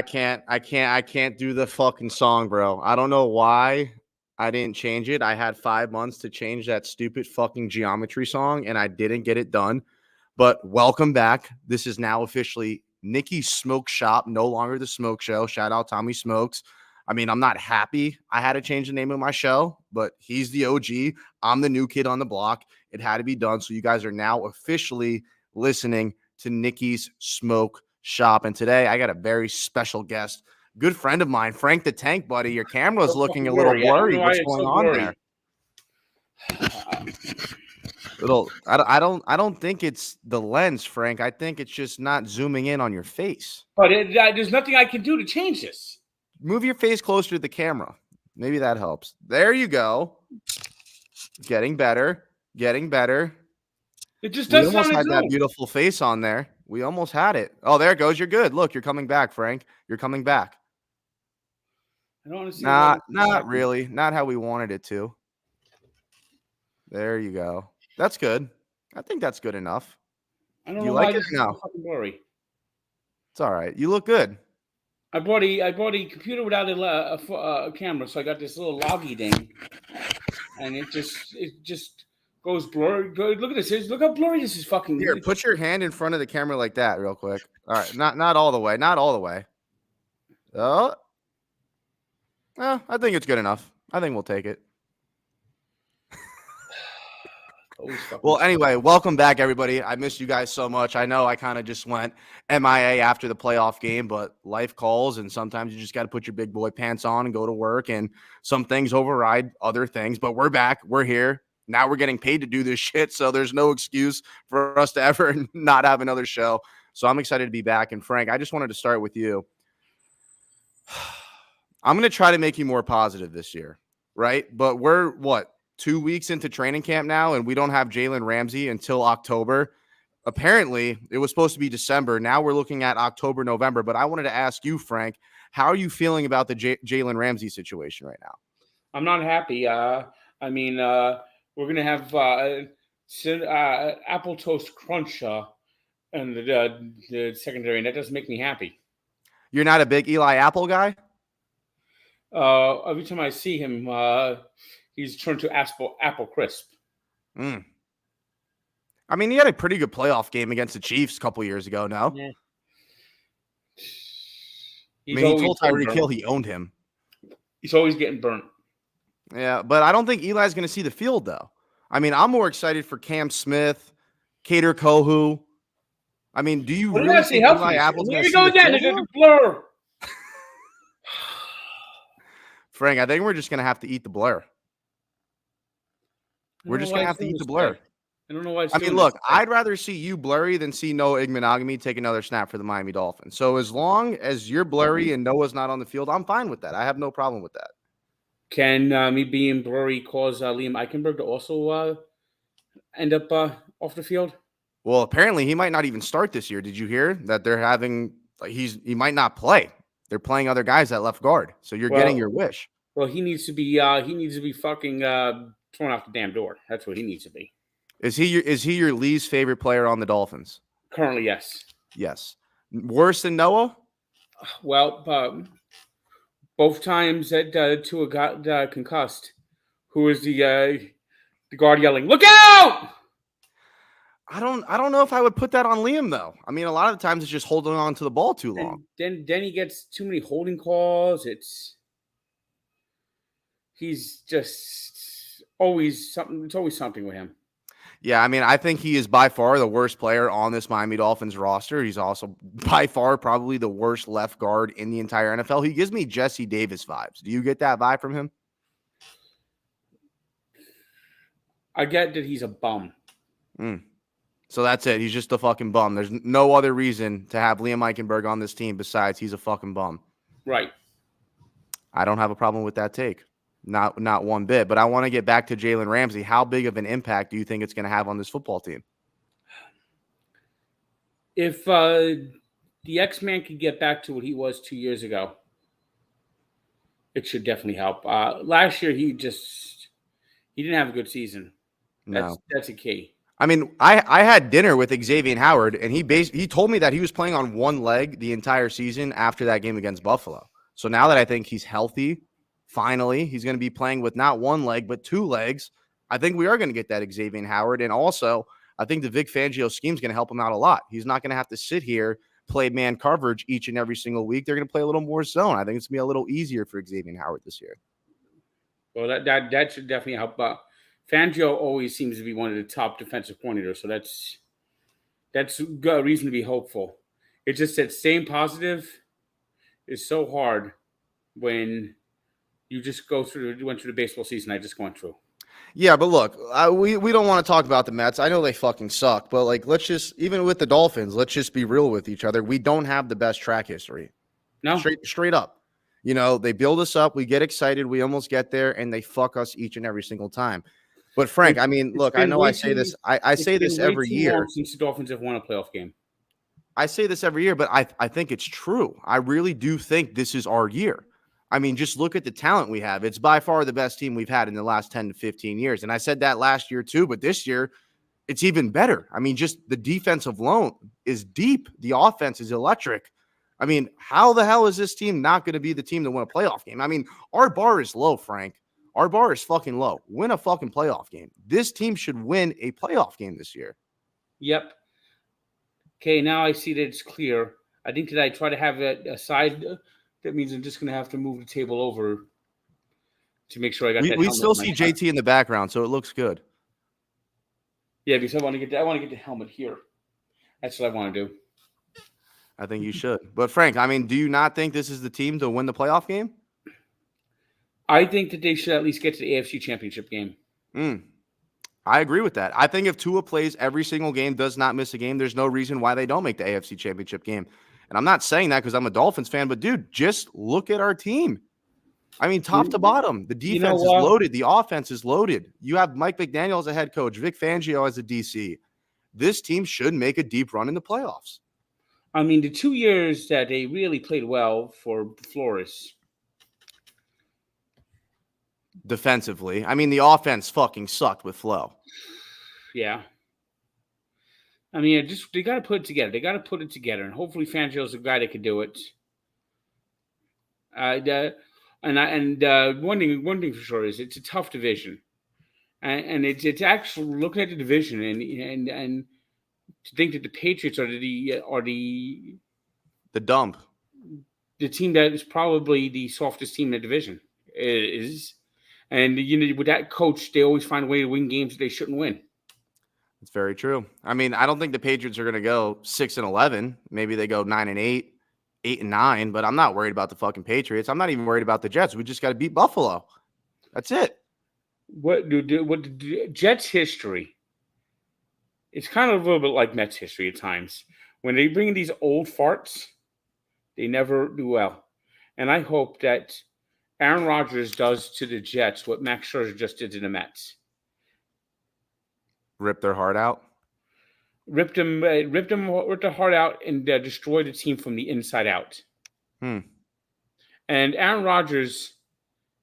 can't do the fucking song, bro. I don't know why I didn't change it. I had 5 months to change that stupid fucking geometry song, and I didn't get it done. But welcome back. This is now officially Nicky's Smoke Shop, no longer the Smoke Show. Shout out Tommy Smokes. I mean, I'm not happy I had to change the name of my show, but he's the OG. I'm the new kid on the block. It had to be done. So you guys are now officially listening to Nicky's Smoke Shop. And today I got a very special guest, good friend of mine, Frank the Tank, buddy. Your camera's looking a little blurry. What's going on there? I don't think it's the lens, Frank. I think it's just not zooming in on your face. But there's nothing I can do to change this. Move your face closer to the camera. Maybe that helps. There you go. Getting better. Getting better. It just doesn't. We almost had that beautiful face on there. We almost had it. Oh, there it goes. You're good. Look, you're coming back, Frank. You're coming back. I don't want to see. Not really. Not how we wanted it to. There you go. That's good. I think that's good enough. I don't know why this is so fucking blurry. It's all right. You look good. I bought a computer without a camera, so I got this little loggy thing, and it just goes blurry. Look at this. Look how blurry this is fucking. Here, put your hand in front of the camera like that, real quick. All right, not all the way. Not all the way. Oh, I think it's good enough. I think we'll take it. Well, anyway, welcome back, everybody. I missed you guys so much. I know I kind of just went MIA after the playoff game, but life calls, and sometimes you just got to put your big boy pants on and go to work, and some things override other things. But we're back. We're here. Now we're getting paid to do this shit, so there's no excuse for us to ever not have another show. So I'm excited to be back. And, Frank, I just wanted to start with you. I'm going to try to make you more positive this year, right? But we're, 2 weeks into training camp now, and we don't have Jalen Ramsey until October. Apparently, it was supposed to be December. Now we're looking at October, November. But I wanted to ask you, Frank, how are you feeling about the Jalen Ramsey situation right now? I'm not happy. We're going to have apple toast crunch in the secondary, and that doesn't make me happy. You're not a big Eli Apple guy? Every time I see him, he's turned to apple crisp. I mean, he had a pretty good playoff game against the Chiefs a couple years ago, no? Yeah. He told Tyreek Hill he owned him. He's always getting burnt. Yeah, but I don't think Eli's going to see the field, though. I mean, I'm more excited for Cam Smith, Kader Kohu. I mean, do you really think Eli Apple's going to see the field? Here we go again. Blur. Frank, I think we're just going to have to eat the blur. We're just going to have to eat the blur. I don't know why. I mean, look, I'd rather see you blurry than see Noah Igbenogany take another snap for the Miami Dolphins. So as long as you're blurry and Noah's not on the field, I'm fine with that. I have no problem with that. Can me being blurry cause Liam Eichenberg to also end up off the field? Well, apparently he might not even start this year. Did you hear that they're having he might not play? They're playing other guys at left guard. So you're getting your wish. Well, he needs to be fucking thrown out the damn door. That's what he needs to be. Is he your least favorite player on the Dolphins? Currently, yes. Yes. Worse than Noah? Well, both times that Tua got concussed, who was the guard yelling, "Look out!" I don't know if I would put that on Liam, though. I mean, a lot of the times it's just holding on to the ball too long. Then he gets too many holding calls. He's just always something. It's always something with him. Yeah, I mean, I think he is by far the worst player on this Miami Dolphins roster. He's also by far probably the worst left guard in the entire NFL. He gives me Jesse Davis vibes. Do you get that vibe from him? I get that he's a bum. So that's it. He's just a fucking bum. There's no other reason to have Liam Eichenberg on this team besides he's a fucking bum. Right. I don't have a problem with that take. Not one bit. But I want to get back to Jalen Ramsey. How big of an impact do you think it's going to have on this football team? If the X-Man could get back to what he was 2 years ago, it should definitely help. Last year, he didn't have a good season. That's a key. I mean, I had dinner with Xavier Howard, and he told me that he was playing on one leg the entire season after that game against Buffalo. So now that I think he's healthy, finally, he's going to be playing with not one leg, but two legs. I think we are going to get that Xavier Howard. And also, I think the Vic Fangio scheme is going to help him out a lot. He's not going to have to sit here, play man coverage each and every single week. They're going to play a little more zone. I think it's going to be a little easier for Xavier Howard this year. Well, that should definitely help. Fangio always seems to be one of the top defensive coordinators, so that's a reason to be hopeful. It's just that staying positive is so hard when you just went through the baseball season I just went through. Yeah, but look, we don't want to talk about the Mets. I know they fucking suck, but like, let's just, even with the Dolphins, let's just be real with each other. We don't have the best track history. No, straight up. You know, they build us up, we get excited, we almost get there, and they fuck us each and every single time. But Frank, I mean, look, I know I say this, I say this every year. Since the Dolphins have won a playoff game. I say this every year, but I think it's true. I really do think this is our year. I mean, just look at the talent we have. It's by far the best team we've had in the last 10 to 15 years. And I said that last year too, but this year it's even better. I mean, just the defensive line is deep. The offense is electric. I mean, how the hell is this team not going to be the team to win a playoff game? I mean, our bar is low, Frank. Our bar is fucking low. Win a fucking playoff game. This team should win a playoff game this year. Yep. Okay, now I see that it's clear. I think that I try to have it aside. That means I'm just going to have to move the table over to make sure I got that. We still see JT in the background, so it looks good. Yeah, because I want to get the helmet here. That's what I want to do. I think you should. But Frank, I mean, do you not think this is the team to win the playoff game? I think that they should at least get to the AFC Championship game. I agree with that. I think if Tua plays every single game, does not miss a game, there's no reason why they don't make the AFC Championship game. And I'm not saying that because I'm a Dolphins fan, but dude, just look at our team. I mean, top to bottom, the defense is loaded. The offense is loaded. You have Mike McDaniel as a head coach, Vic Fangio as a DC. This team should make a deep run in the playoffs. I mean, the 2 years that they really played well for Flores. Defensively. I mean, the offense fucking sucked with Flo. Yeah. I mean, they got to put it together. They got to put it together, and hopefully Fangio's the guy that can do it. One thing for sure is it's a tough division, and it's actually looking at the division and to think that the Patriots are the dump, the team that is probably the softest team in the division is, and with that coach, they always find a way to win games that they shouldn't win. It's very true. I mean, I don't think the Patriots are going to go 6-11. Maybe they go 9-8, 8-9. But I'm not worried about the fucking Patriots. I'm not even worried about the Jets. We just got to beat Buffalo. That's it. What the Jets history? It's kind of a little bit like Mets history at times. When they bring in these old farts, they never do well. And I hope that Aaron Rodgers does to the Jets what Max Scherzer just did to the Mets. Rip their heart out. Ripped their heart out and destroyed the team from the inside out. And Aaron Rodgers,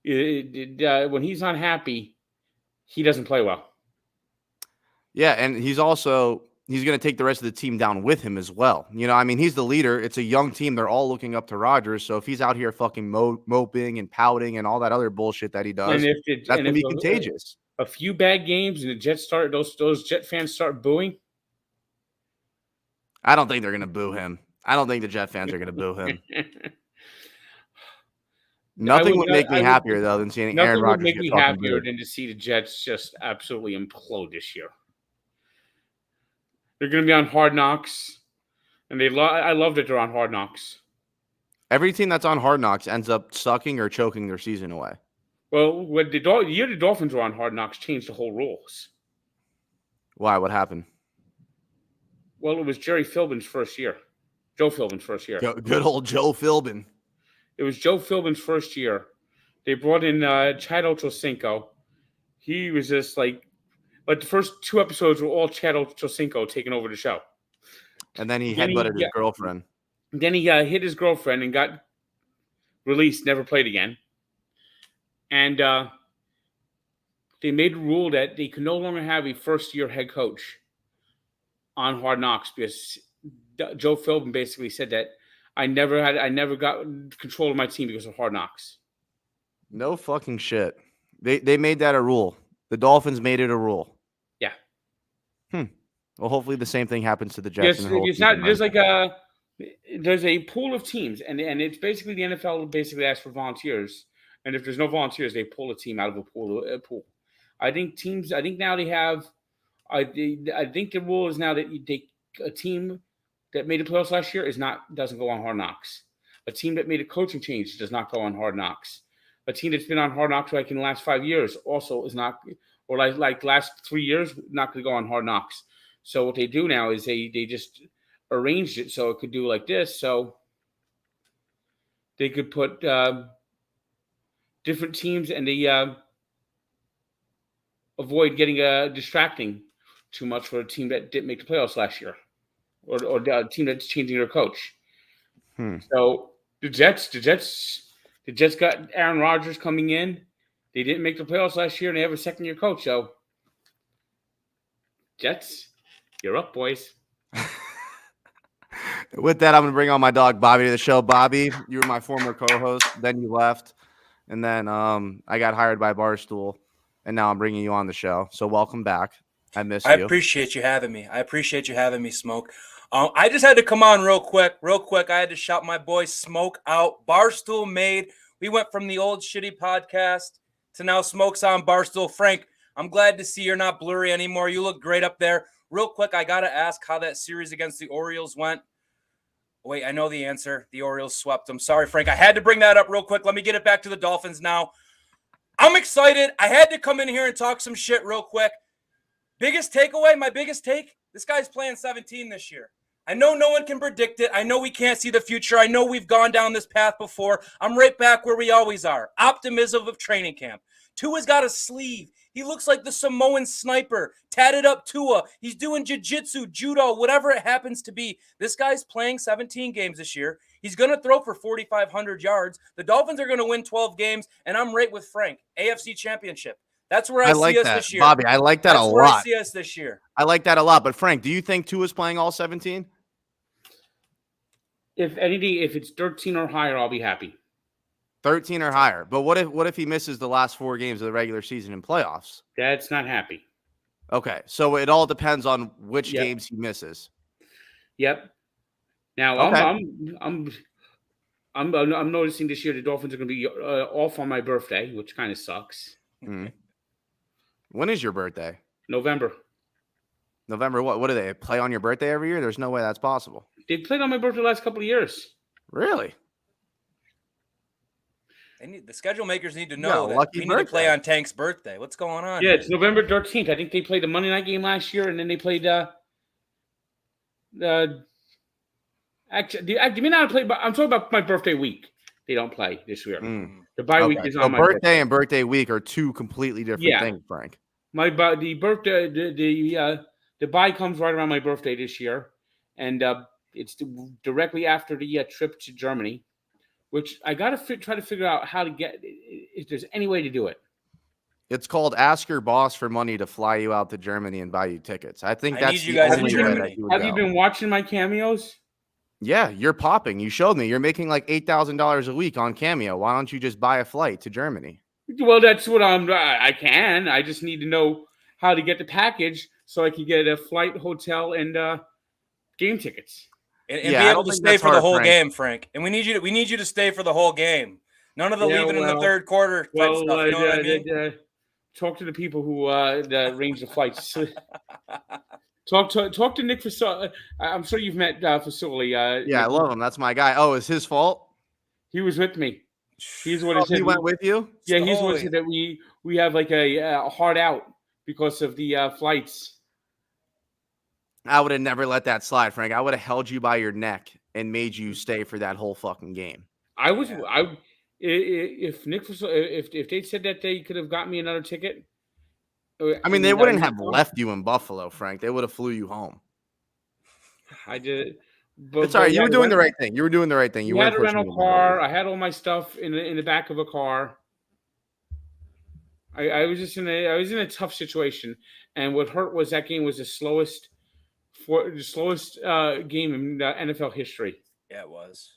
when he's not happy, he doesn't play well. Yeah, and he's going to take the rest of the team down with him as well. You know, I mean, he's the leader. It's a young team. They're all looking up to Rodgers. So if he's out here fucking moping and pouting and all that other bullshit that he does, that's going to be contagious. A few bad games and the Jets those Jet fans start booing. I don't think they're going to boo him. I don't think the Jet fans are going to boo him. Nothing would make me happier, though, than seeing Aaron Rodgers. Nothing would make me happier than to see the Jets just absolutely implode this year. They're going to be on Hard Knocks, and I love that they're on Hard Knocks. Every team that's on Hard Knocks ends up sucking or choking their season away. Well, when the year the Dolphins were on Hard Knocks changed the whole rules. Why? What happened? Well, it was Joe Philbin's first year. Good old Joe Philbin. It was Joe Philbin's first year. They brought in Chad Ochocinco. He was just like the first 2 episodes were all Chad Ochocinco taking over the show. And then he headbutted his girlfriend. Then he hit his girlfriend and got released, never played again. And they made a rule that they could no longer have a first-year head coach. on Hard Knocks because Joe Philbin basically said that I never got control of my team because of Hard Knocks. No fucking shit. They made that a rule. The Dolphins made it a rule. Yeah. Well, hopefully the same thing happens to the Jets. Yes, And it's not. There's like there's a pool of teams, and it's basically the NFL basically asks for volunteers, and if there's no volunteers, they pull a team out of a pool. I think now they have. I think the rule is now that a team that made the playoffs last year doesn't go on Hard Knocks. A team that made a coaching change does not go on Hard Knocks. A team that's been on Hard Knocks like in the last 5 years also is not, or like last 3 years, not going to go on Hard Knocks. So what they do now is they just arranged it so it could do like this. So they could put different teams, and they avoid getting distracting too much for a team that didn't make the playoffs last year, or a team that's changing their coach. So the Jets got Aaron Rodgers coming in. They didn't make the playoffs last year, and they have a second-year coach. So Jets, you're up, boys. With that, I'm going to bring on my dog, Bobby, to the show. Bobby, you were my former co-host. Then you left. And then I got hired by Barstool. And now I'm bringing you on the show. So welcome back. I miss you. I appreciate you having me, Smoke. I just had to come on real quick. I had to shout my boy Smoke out. Barstool made. We went from the old shitty podcast to now Smoke's on Barstool. Frank, I'm glad to see you're not blurry anymore. You look great up there. Real quick, I got to ask how that series against the Orioles went. Wait, I know the answer. The Orioles swept them. Sorry, Frank. I had to bring that up real quick. Let me get it back to the Dolphins now. I'm excited. I had to come in here and talk some shit real quick. Biggest takeaway, my biggest take, this guy's playing 17 this year. I know no one can predict it. I know we can't see the future. I know we've gone down this path before. I'm right back where we always are. Optimism of training camp. Tua's got a sleeve. He looks like the Samoan sniper. Tatted up Tua. He's doing jiu-jitsu, judo, whatever it happens to be. This guy's playing 17 games this year. He's going to throw for 4,500 yards. The Dolphins are going to win 12 games, and I'm right with Frank. AFC Championship. That's where I see us this year. Bobby, I like that a lot. That's where I see us this year. I like that a lot. But, Frank, do you think Tua's playing all 17? If anything, if it's 13 or higher, I'll be happy. 13 or higher. But what if he misses the last 4 games of the regular season and playoffs? That's not happy. Okay, so it all depends on which games he misses. Yep. Now I'm noticing this year the Dolphins are going to be off on my birthday, which kind of sucks. Mm-hmm. When is your birthday? November. November what? What do they play on your birthday every year? There's no way that's possible. They played on my birthday the last couple of years. Really? The schedule makers need to know that we need to play on Tank's birthday. What's going on? Yeah, it's November 13th. I think they played the Monday night game last year, and then they played actually, they may not play, but I'm talking about my birthday week. They don't play this year. The bye week is on my birthday and birthday week are two completely different things, Frank. The bye comes right around my birthday this year, and it's directly after the trip to Germany, which I got to try to figure out how to get, if there's any way to do it. It's called ask your boss for money to fly you out to Germany and buy you tickets. I think that's you guys in Germany. Have you been watching my cameos? Yeah, you're popping. You showed me. You're making like $8,000 a week on Cameo. Why don't you just buy a flight to Germany? Well, that's what I can. I just need to know how to get the package so I can get a flight, hotel, and game tickets. And be able to stay for the whole game, Frank. And we need you to stay for the whole game. None of the leaving in the third quarter type stuff. You know what I mean? Talk to the people who arrange the flights. Talk to Nick Fasoli. I'm sure you've met Fasoli. Yeah, I love him. That's my guy. Oh, it's his fault? He was with me. He's what he went with you? Yeah, he's what said that we have like a hard out because of the flights. I would have never let that slide, Frank. I would have held you by your neck and made you stay for that whole fucking game. If Nick Fasoli, if they said that they could have got me another ticket. I mean, they wouldn't have left you in Buffalo, Frank. They would have flew you home. I did. It's all right. You were doing the right thing. You were doing the right thing. You had a rental car. I had all my stuff in the back of a car. I was in a tough situation, and what hurt was that game was the slowest for the slowest game in NFL history. Yeah, it was.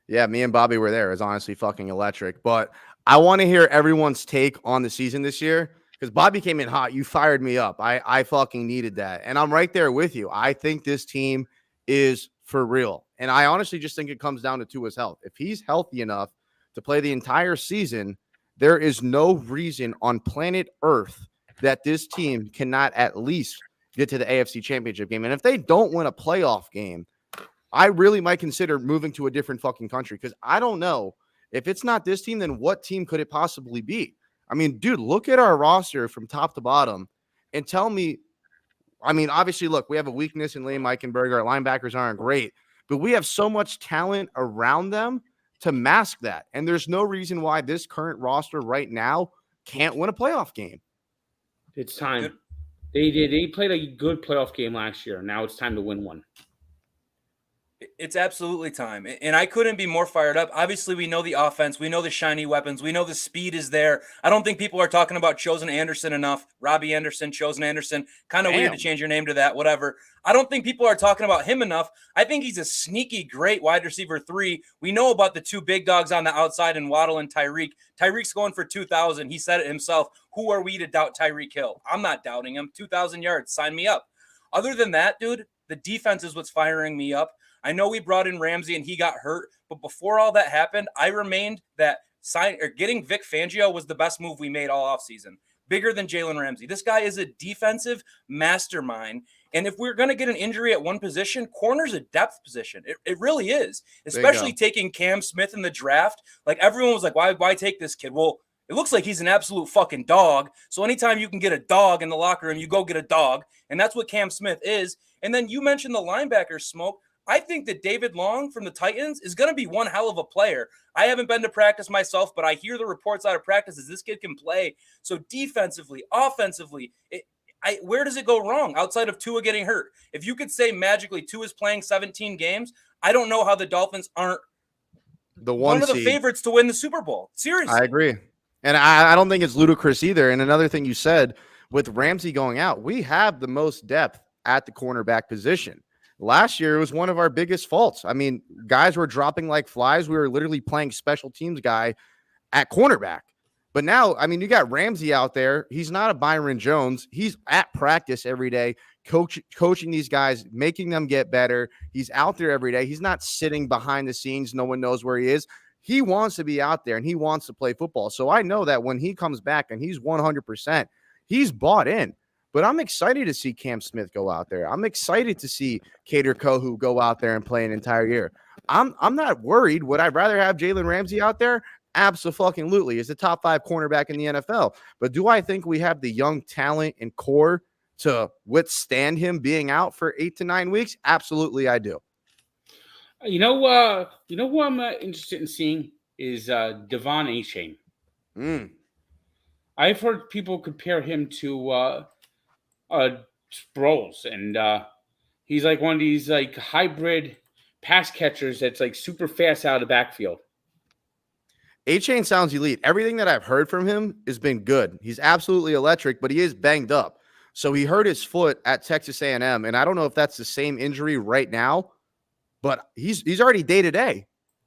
Yeah, me and Bobby were there. It was honestly fucking electric. But I want to hear everyone's take on the season this year because Bobby came in hot. You fired me up. I fucking needed that. And I'm right there with you. I think this team is for real. And I honestly just think it comes down to Tua's health. If he's healthy enough to play the entire season, there is no reason on planet Earth that this team cannot at least get to the AFC Championship game. And if they don't win a playoff game, I really might consider moving to a different fucking country because I don't know if it's not this team, then what team could it possibly be? I mean, dude, look at our roster from top to bottom and tell me. I mean, obviously, look, we have a weakness in Liam Eichenberg. Our linebackers aren't great, but we have so much talent around them to mask that. And there's no reason why this current roster right now can't win a playoff game. It's time. They played a good playoff game last year. Now it's time to win one. It's absolutely time. And I couldn't be more fired up. Obviously, we know the offense. We know the shiny weapons. We know the speed is there. I don't think people are talking about Chosen Anderson enough. Robbie Anderson, Chosen Anderson. Kind of weird to change your name to that, whatever. I don't think people are talking about him enough. I think he's a sneaky, great wide receiver 3. We know about the 2 big dogs on the outside in Waddle and Tyreek. Tyreek's going for 2,000. He said it himself. Who are we to doubt Tyreek Hill? I'm not doubting him. 2,000 yards. Sign me up. Other than that, dude, the defense is what's firing me up. I know we brought in Ramsey and he got hurt, but before all that happened, I remained that getting Vic Fangio was the best move we made all offseason. Bigger than Jalen Ramsey. This guy is a defensive mastermind. And if we're going to get an injury at one position, corner's a depth position. It really is, especially taking Cam Smith in the draft. Like everyone was like, why take this kid? Well, it looks like he's an absolute fucking dog. So anytime you can get a dog in the locker room, you go get a dog. And that's what Cam Smith is. And then you mentioned the linebackers, Smoke. I think that David Long from the Titans is going to be one hell of a player. I haven't been to practice myself, but I hear the reports out of practice as this kid can play. So defensively, offensively, where does it go wrong outside of Tua getting hurt? If you could say magically Tua's playing 17 games, I don't know how the Dolphins aren't one of the favorites to win the Super Bowl. Seriously. I agree. And I don't think it's ludicrous either. And another thing you said, with Ramsey going out, we have the most depth at the cornerback position. Last year, it was one of our biggest faults. I mean, guys were dropping like flies. We were literally playing special teams guy at cornerback. But now, I mean, you got Ramsey out there. He's not a Byron Jones. He's at practice every day, coaching these guys, making them get better. He's out there every day. He's not sitting behind the scenes. No one knows where he is. He wants to be out there, and he wants to play football. So I know that when he comes back and he's 100%, he's bought in. But I'm excited to see Cam Smith go out there. I'm excited to see Kader Kohu go out there and play an entire year. I'm not worried. Would I rather have Jalen Ramsey out there? Absolutely. He's the top 5 cornerback in the NFL. But do I think we have the young talent and core to withstand him being out for 8 to 9 weeks? Absolutely, I do. You know who I'm interested in seeing is Devon Achane. I've heard people compare him to Sproles, and he's like one of these like hybrid pass catchers that's like super fast out of the backfield. Achane sounds elite. Everything that I've heard from him has been good. He's absolutely electric, but he is banged up. So he hurt his foot at Texas A&M, and I don't know if that's the same injury right now, but he's already day-to-day.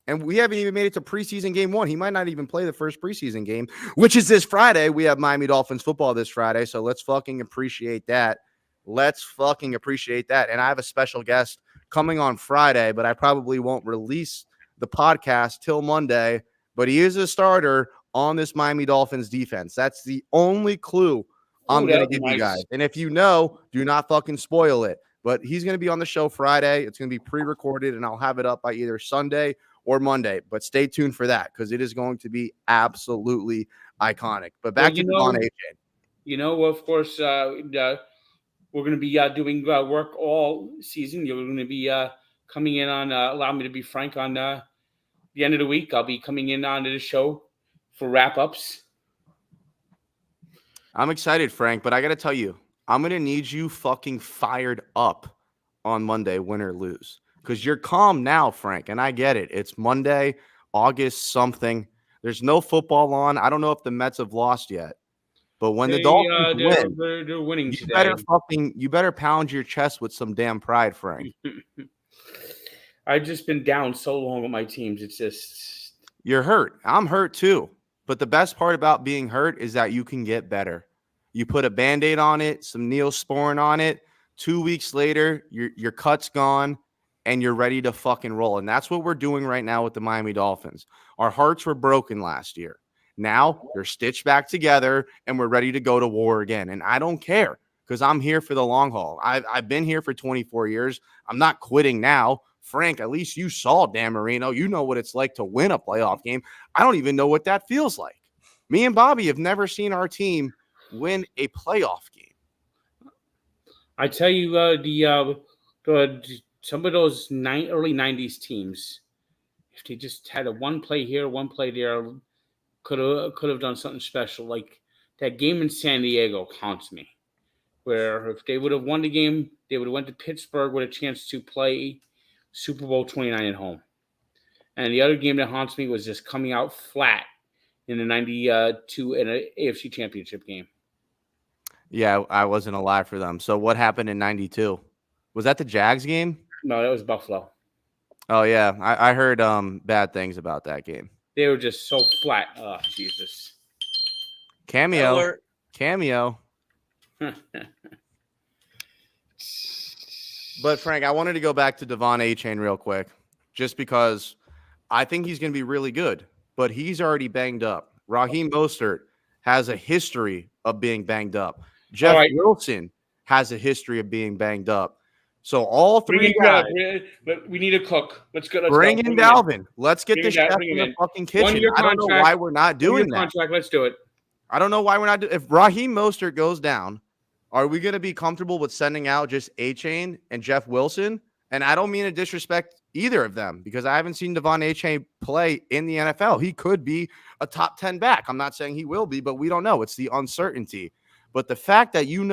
And we haven't even made it to preseason game 1. He might not even play the first preseason game, which is this Friday. We have Miami Dolphins football this Friday, so let's fucking appreciate that. And I have a special guest coming on Friday, but I probably won't release the podcast till Monday. But he is a starter on this Miami Dolphins defense. That's the only clue I'm going to give you guys. And if you know, do not fucking spoil it. But he's going to be on the show Friday. It's going to be pre-recorded, and I'll have it up by either Sunday or Monday, but stay tuned for that because it is going to be absolutely iconic. But back to Devon Achane. You know, of course, we're going to be doing work all season. You're going to be coming in on, allow me to be frank, on the end of the week. I'll be coming in onto the show for wrap-ups. I'm excited, Frank, but I got to tell you, I'm going to need you fucking fired up on Monday, win or lose. Because you're calm now, Frank, and I get it. It's Monday, August something. There's no football on. I don't know if the Mets have lost yet. But when the Dolphins win, they're winning you today. better pound your chest with some damn pride, Frank. I've just been down so long with my teams. It's just you're hurt. I'm hurt too. But the best part about being hurt is that you can get better. You put a Band-Aid on it, some Neosporin on it. 2 weeks later, your cut's gone, and you're ready to fucking roll. And that's what we're doing right now with the Miami Dolphins. Our hearts were broken last year. Now they're stitched back together, and we're ready to go to war again. And I don't care because I'm here for the long haul. I've been here for 24 years. I'm not quitting now. Frank, at least you saw Dan Marino. You know what it's like to win a playoff game. I don't even know what that feels like. Me and Bobby have never seen our team win a playoff game. I tell you, some of those early 90s teams, if they just had a one play here, one play there, could have done something special. Like that game in San Diego haunts me, where if they would have won the game, they would have went to Pittsburgh with a chance to play Super Bowl 29 at home. And the other game that haunts me was just coming out flat in the 92 in an AFC Championship game. Yeah, I wasn't alive for them. So what happened in 92? Was that the Jags game? No, that was Buffalo. Oh, yeah. I heard bad things about that game. They were just so flat. Oh, Jesus. Cameo. But, Frank, I wanted to go back to Devon Achane real quick, just because I think he's going to be really good, but he's already banged up. Raheem Mostert has a history of being banged up. Jeff Wilson has a history of being banged up. So all three guys. We need a cook. Let's go. Bring in Dalvin. Let's get this chef in the fucking kitchen. I don't know why we're not doing that. Let's do it. I don't know why we're not doing it. If Raheem Mostert goes down, are we going to be comfortable with sending out just Achane and Jeff Wilson? And I don't mean to disrespect either of them because I haven't seen Devon Achane play in the NFL. He could be a top 10 back. I'm not saying he will be, but we don't know. It's the uncertainty. But the fact that you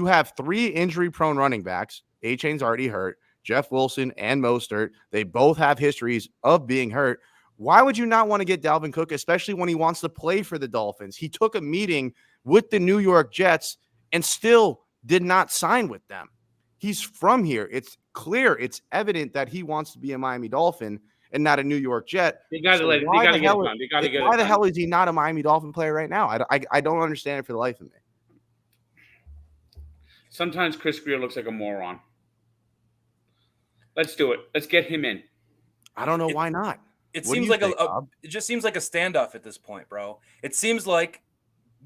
have 3 injury-prone running backs, Achane's already hurt, Jeff Wilson and Mostert, they both have histories of being hurt. Why would you not want to get Dalvin Cook, especially when he wants to play for the Dolphins? He took a meeting with the New York Jets and still did not sign with them. He's from here. It's clear. It's evident that he wants to be a Miami Dolphin and not a New York Jet. They got to get it done. Why the hell is he not a Miami Dolphin player right now? I don't understand it for the life of me. Sometimes Chris Greer looks like a moron. Let's do it. Let's get him in. I don't know why not. It just seems like a standoff at this point, bro. It seems like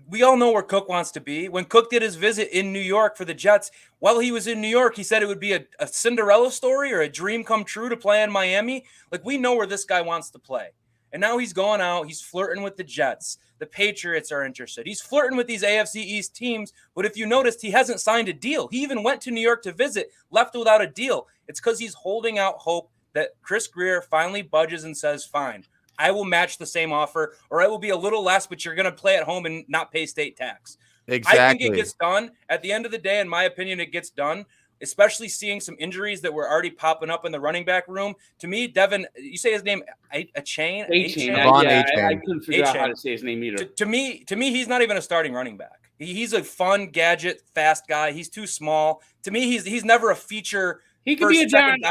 we all know where Cook wants to be. When Cook did his visit in New York for the Jets, while he was in New York, he said it would be a Cinderella story or a dream come true to play in Miami. Like, we know where this guy wants to play. And now he's going out. He's flirting with the Jets. The Patriots are interested. He's flirting with these AFC East teams. But if you noticed, he hasn't signed a deal. He even went to New York to visit, left without a deal. It's because he's holding out hope that Chris Greer finally budges and says, fine, I will match the same offer, or I will be a little less, but you're going to play at home and not pay state tax. Exactly. I think it gets done. At the end of the day, in my opinion, it gets done, especially seeing some injuries that were already popping up in the running back room. To me, Devon, you say his name, Achane? I couldn't figure out how to say his name either. To me, he's not even a starting running back. He's a fun, gadget, fast guy. He's too small. To me, he's never a feature. He could be a Darren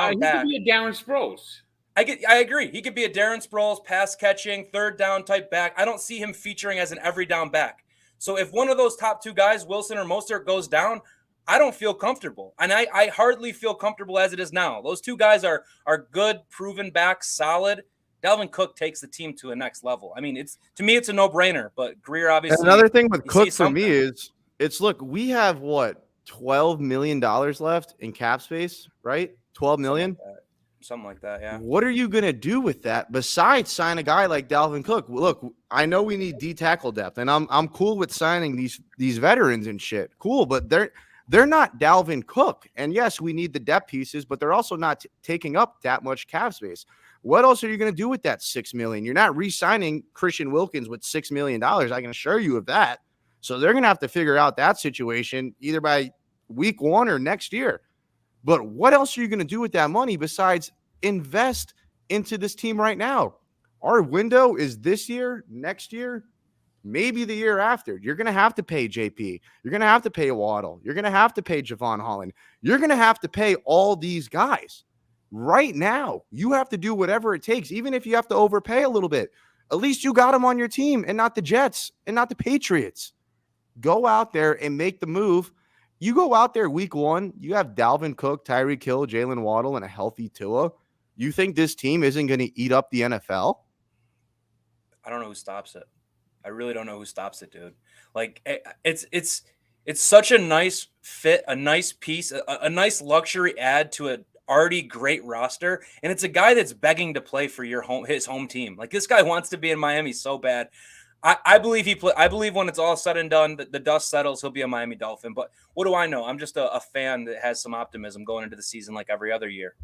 Sproles. I agree. He could be a Darren Sproles, pass catching, third down type back. I don't see him featuring as an every down back. So if one of those top 2 guys, Wilson or Mostert, goes down, I don't feel comfortable. And I hardly feel comfortable as it is now. Those 2 guys are good, proven backs, solid. Dalvin Cook takes the team to a next level. I mean, to me, it's a no-brainer. But Greer obviously. And another thing with Cook for me is look, we have what, $12 million left in cap space, right? 12 million. Something like that, yeah. What are you going to do with that besides sign a guy like Dalvin Cook? Look, I know we need D-tackle depth, and I'm cool with signing these veterans and shit. Cool, but they're not Dalvin Cook. And yes, we need the depth pieces, but they're also not taking up that much cap space. What else are you going to do with that $6 million? You're not re-signing Christian Wilkins with $6 million. I can assure you of that. So they're going to have to figure out that situation either by week 1 or next year. But what else are you going to do with that money besides invest into this team right now? Our window is this year, next year. maybe the year after. You're going to have to pay JP. You're going to have to pay Waddle. You're going to have to pay Javon Holland. You're going to have to pay all these guys. Right now, you have to do whatever it takes, even if you have to overpay a little bit. At least you got them on your team and not the Jets and not the Patriots. Go out there and make the move. You go out there week 1, you have Dalvin Cook, Tyreek Hill, Jalen Waddle, and a healthy Tua. You think this team isn't going to eat up the NFL? I don't know who stops it. I really don't know who stops it, dude. Like, it's such a nice fit, a nice piece, a nice luxury add to a already great roster, and it's a guy that's begging to play for his home team. Like, this guy wants to be in Miami so bad. I believe I believe when it's all said and done, the dust settles, he'll be a Miami Dolphin. But what do I know? I'm just a fan that has some optimism going into the season like every other year.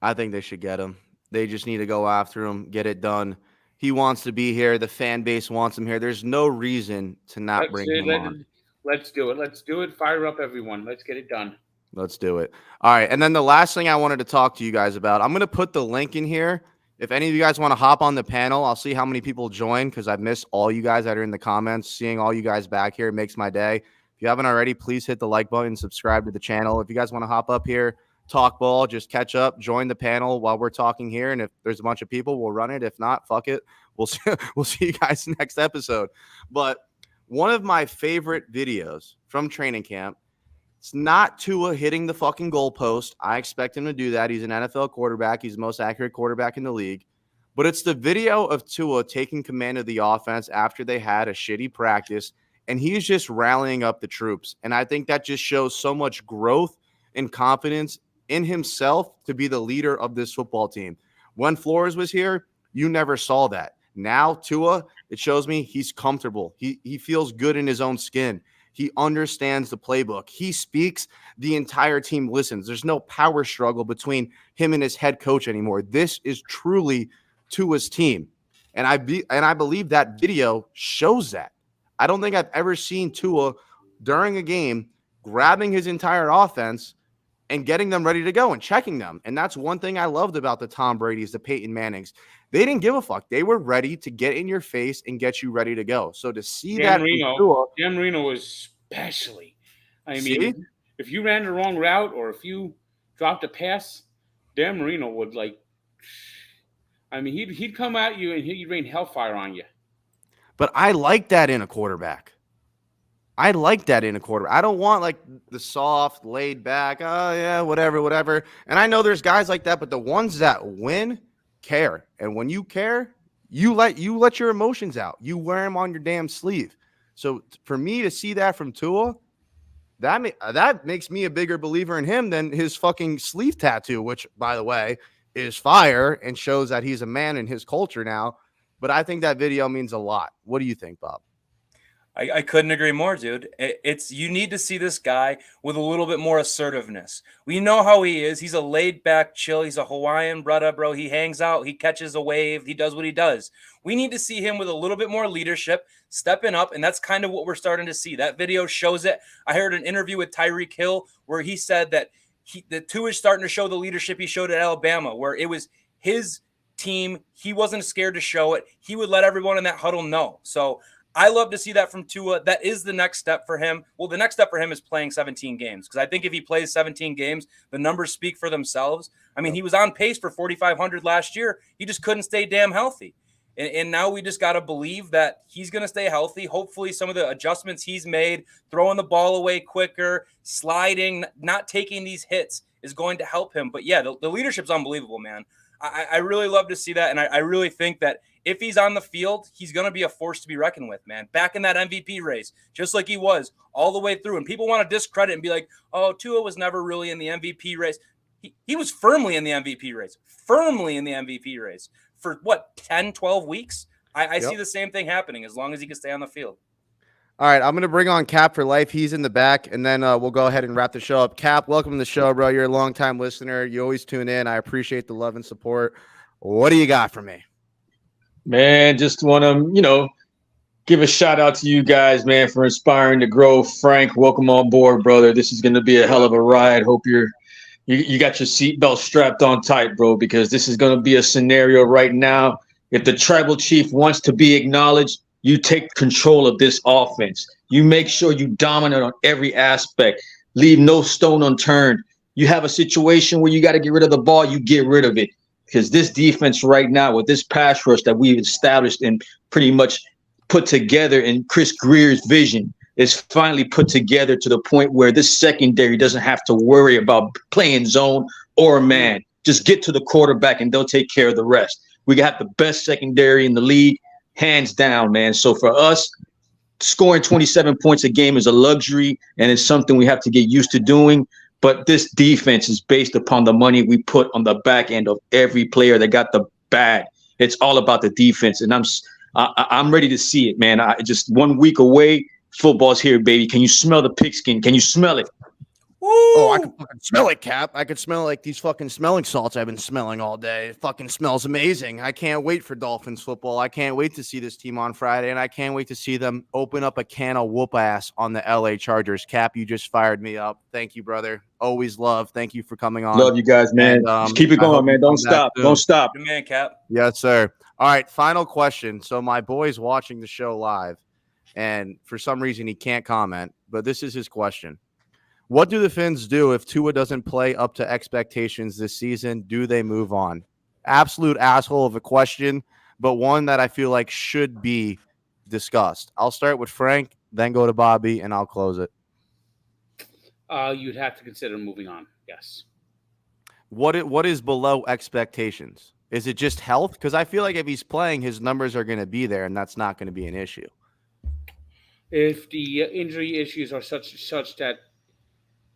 I think they should get him. They just need to go after him, get it done. He wants to be here. The fan base wants him here. There's no reason to not bring him on. Let's do it. Let's do it. Fire up everyone. Let's get it done. Let's do it. All right. And then the last thing I wanted to talk to you guys about, I'm going to put the link in here. If any of you guys want to hop on the panel, I'll see how many people join because I've missed all you guys that are in the comments. Seeing all you guys back here makes my day. If you haven't already, please hit the like button, subscribe to the channel. If you guys want to hop up here, talk ball, just catch up, join the panel while we're talking here. And if there's a bunch of people, we'll run it. If not, fuck it. We'll see you guys next episode. But one of my favorite videos from training camp, it's not Tua hitting the fucking goalpost. I expect him to do that. He's an NFL quarterback. He's the most accurate quarterback in the league. But it's the video of Tua taking command of the offense after they had a shitty practice, and he's just rallying up the troops. And I think that just shows so much growth and confidence in himself to be the leader of this football team. When Flores was here, you never saw that. Now, Tua, it shows me he's comfortable. He feels good in his own skin. He understands the playbook. He speaks. The entire team listens. There's no power struggle between him and his head coach anymore. This is truly Tua's team. And I believe that video shows that. I don't think I've ever seen Tua during a game grabbing his entire offense and getting them ready to go and checking them. And that's one thing I loved about the Tom Brady's, the Peyton Mannings. They didn't give a fuck. They were ready to get in your face and get you ready to go. So to see Dan Marino especially. I mean, if you ran the wrong route or if you dropped a pass, Dan Marino would he'd come at you and he'd rain hellfire on you. But I like that in a quarterback. I don't want the soft, laid back, oh yeah, whatever. And I know there's guys like that, but the ones that win care. And when you care, you let your emotions out. You wear them on your damn sleeve. So for me to see that from Tua, that makes me a bigger believer in him than his fucking sleeve tattoo, which, by the way, is fire and shows that he's a man in his culture now. But I think that video means a lot. What do you think, Bob? I couldn't agree more, dude. You need to see this guy with a little bit more assertiveness. We know how he is. He's a laid back, chill. He's a Hawaiian brother, bro. He hangs out. He catches a wave. He does what he does. We need to see him with a little bit more leadership, stepping up, and that's kind of what we're starting to see. That video shows it. I heard an interview with Tyreek Hill where he said that the Tua is starting to show the leadership he showed at Alabama, where it was his team. He wasn't scared to show it. He would let everyone in that huddle know. So I love to see that from Tua. That is the next step for him. Well, the next step for him is playing 17 games because I think if he plays 17 games, the numbers speak for themselves. I mean, he was on pace for 4,500 last year. He just couldn't stay damn healthy. And now we just got to believe that he's going to stay healthy. Hopefully some of the adjustments he's made, throwing the ball away quicker, sliding, not taking these hits is going to help him. But, yeah, the leadership's unbelievable, man. I really love to see that, and I really think that if he's on the field, he's going to be a force to be reckoned with, man. Back in that MVP race, just like he was all the way through. And people want to discredit and be like, oh, Tua was never really in the MVP race. He was firmly in the MVP race for, 10, 12 weeks? I see the same thing happening as long as he can stay on the field. All right, I'm going to bring on Cap for life. He's in the back, and then we'll go ahead and wrap the show up. Cap, welcome to the show, bro. You're a longtime listener. You always tune in. I appreciate the love and support. What do you got for me? Man, just want to, give a shout out to you guys, man, for inspiring to grow. Frank, welcome on board, brother. This is going to be a hell of a ride. Hope you got your seatbelt strapped on tight, bro, because this is going to be a scenario right now. If the tribal chief wants to be acknowledged, you take control of this offense. You make sure you dominate on every aspect. Leave no stone unturned. You have a situation where you got to get rid of the ball, you get rid of it. Because this defense right now, with this pass rush that we've established and pretty much put together in Chris Greer's vision, is finally put together to the point where this secondary doesn't have to worry about playing zone or man. Just get to the quarterback and they'll take care of the rest. We got the best secondary in the league, hands down, man. So for us, scoring 27 points a game is a luxury, and it's something we have to get used to doing. But this defense is based upon the money we put on the back end of every player that got the bag. It's all about the defense, and I'm ready to see it, man. I just 1 week away. Football's here, baby. Can you smell the pigskin? Can you smell it? Woo! Oh, I can fucking smell it, Cap. I could smell like these fucking smelling salts I've been smelling all day. It fucking smells amazing. I can't wait for Dolphins football. I can't wait to see this team on Friday, and I can't wait to see them open up a can of whoop ass on the LA Chargers. Cap, you just fired me up. Thank you, brother. Always love. Thank you for coming on. Love you guys, man. And, just keep it going, man. Don't stop. Don't stop. Good man, Cap. Yes, sir. All right, final question. So my boy's watching the show live, and for some reason he can't comment, but this is his question. What do the Finns do if Tua doesn't play up to expectations this season? Do they move on? Absolute asshole of a question, but one that I feel like should be discussed. I'll start with Frank, then go to Bobby, and I'll close it. You'd have to consider moving on. Yes. What is below expectations? Is it just health? Because I feel like if he's playing, his numbers are going to be there, and that's not going to be an issue. If the injury issues are such that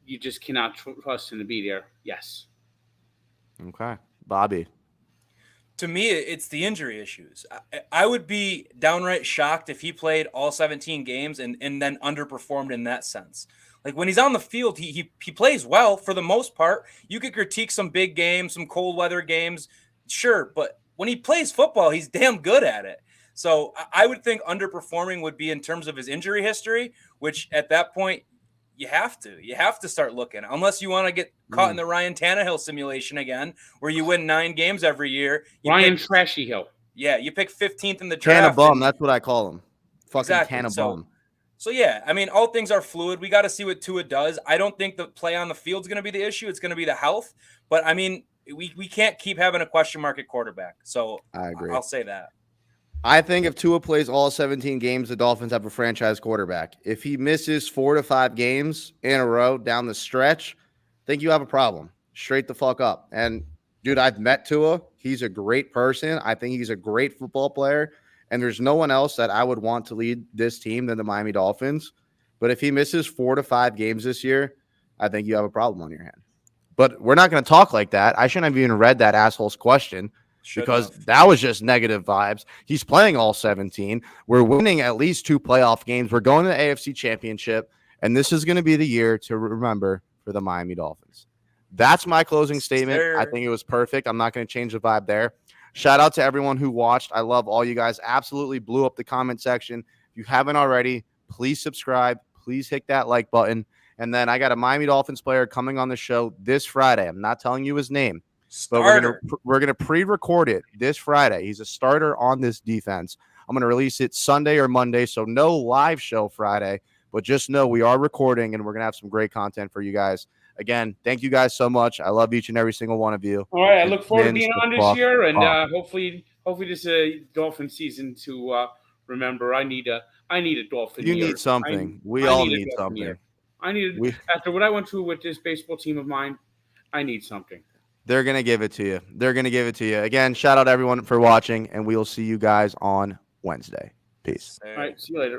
you just cannot trust him to be there, yes. Okay. Bobby. To me, it's the injury issues. I would be downright shocked if he played all 17 games and then underperformed in that sense. Like when he's on the field, he plays well for the most part. You could critique some big games, some cold weather games, sure, but when he plays football, he's damn good at it. So I would think underperforming would be in terms of his injury history, which at that point, you have to start looking, unless you want to get caught in the Ryan Tannehill simulation again, where you win 9 games every year. Trashy Hill. Yeah, you pick 15th in the draft. Tanna Bum, that's what I call him. Fucking Exactly. Tanna Bum. So yeah, I mean, all things are fluid. We got to see what Tua does. I don't think the play on the field is going to be the issue. It's going to be the health. But I mean, we can't keep having a question mark at quarterback. So I agree. I'll say that. I think if Tua plays all 17 games, the Dolphins have a franchise quarterback. If he misses 4 to 5 games in a row down the stretch, I think you have a problem. Straight the fuck up. And, dude, I've met Tua. He's a great person. I think he's a great football player. And there's no one else that I would want to lead this team than the Miami Dolphins. But if he misses 4 to 5 games this year, I think you have a problem on your hand. But we're not going to talk like that. I shouldn't have even read that asshole's question. Because that was just negative vibes. He's playing all 17. We're winning at least 2 playoff games. We're going to the AFC Championship, and this is going to be the year to remember for the Miami Dolphins. That's my closing statement. I think it was perfect. I'm not going to change the vibe there. Shout out to everyone who watched. I love all you guys. Absolutely blew up the comment section. If you haven't already, please subscribe. Please hit that like button. And then I got a Miami Dolphins player coming on the show this Friday. I'm not telling you his name. Starter. But we're gonna pre-record it this Friday. He's a starter on this defense. I'm gonna release it Sunday or Monday, so no live show Friday. But just know we are recording, and we're gonna have some great content for you guys. Again, thank you guys so much. I love each and every single one of you. All right, I look forward to being on this year, and hopefully this is a Dolphin season to remember. I need a Dolphin. You need something. We all need something. After what I went through with this baseball team of mine, I need something. They're going to give it to you. Again, shout out everyone for watching, and we'll see you guys on Wednesday. Peace. All right, see you later.